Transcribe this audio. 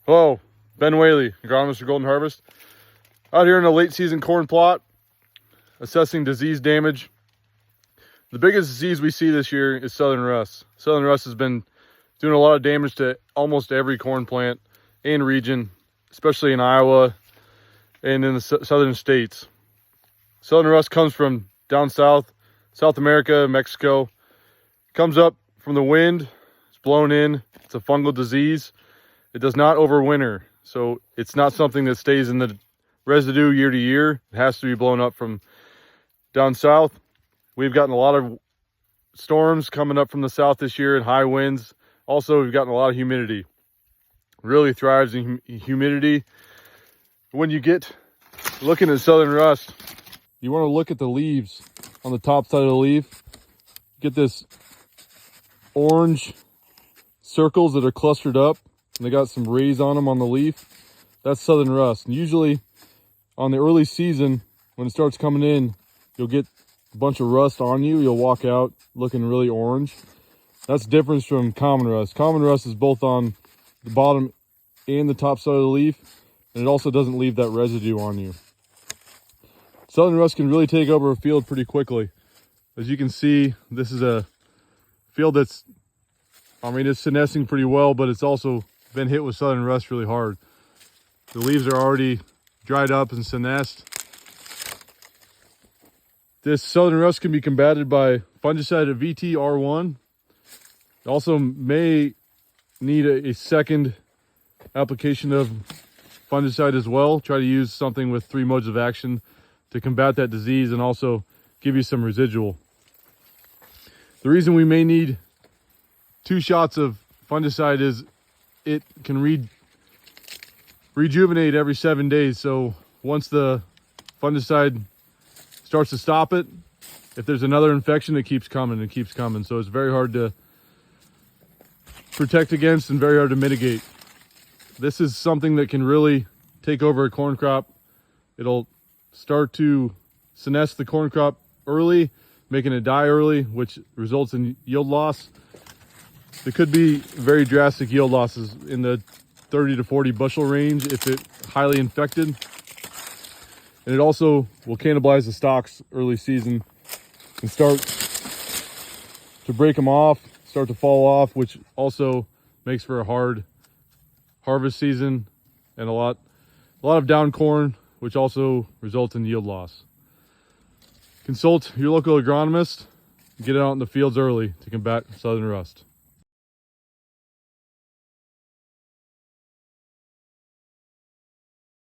Hello, Ben Whaley, Agronomist for Golden Harvest. Out here in a late season corn plot, assessing disease damage. The biggest disease we see this year is southern rust. Southern rust has been doing a lot of damage to almost every corn plant and region, especially in Iowa and in the southern states. Southern rust comes from down south, South America, Mexico. It comes up from the wind, it's blown in, it's a fungal disease. It does not overwinter, so it's not something that stays in the residue year to year. It has to be blown up from down south. We've gotten a lot of storms coming up from the south this year and high winds. Also, we've gotten a lot of humidity. It really thrives in humidity. When you get looking at southern rust, you want to look at the leaves on the top side of the leaf. Get this orange circles that are clustered up, and they got some rays on them on the leaf. That's southern rust. And usually on the early season, when it starts coming in, you'll get a bunch of rust on you. You'll walk out looking really orange. That's the difference from common rust. Common rust is both on the bottom and the top side of the leaf, and it also doesn't leave that residue on you. Southern rust can really take over a field pretty quickly. As you can see, this is a field that's, it's senescing pretty well, but it's also been hit with southern rust really hard. The leaves are already dried up and senesced. This southern rust can be combated by fungicide of VT-R1. It also may need a second application of fungicide as well. Try to use something with 3 modes of action to combat that disease and also give you some residual. The reason we may need 2 shots of fungicide is it can rejuvenate every 7 days. So once the fungicide starts to stop it, if there's another infection, it keeps coming and keeps coming. So it's very hard to protect against and very hard to mitigate. This is something that can really take over a corn crop. It'll start to senesce the corn crop early, making it die early, which results in yield loss. There could be very drastic yield losses in the 30 to 40 bushel range if it's highly infected. And it also will cannibalize the stalks early season and start to break them off, start to fall off, which also makes for a hard harvest season and a lot of down corn, which also results in yield loss. Consult your local agronomist. Get it out in the fields early to combat southern rust.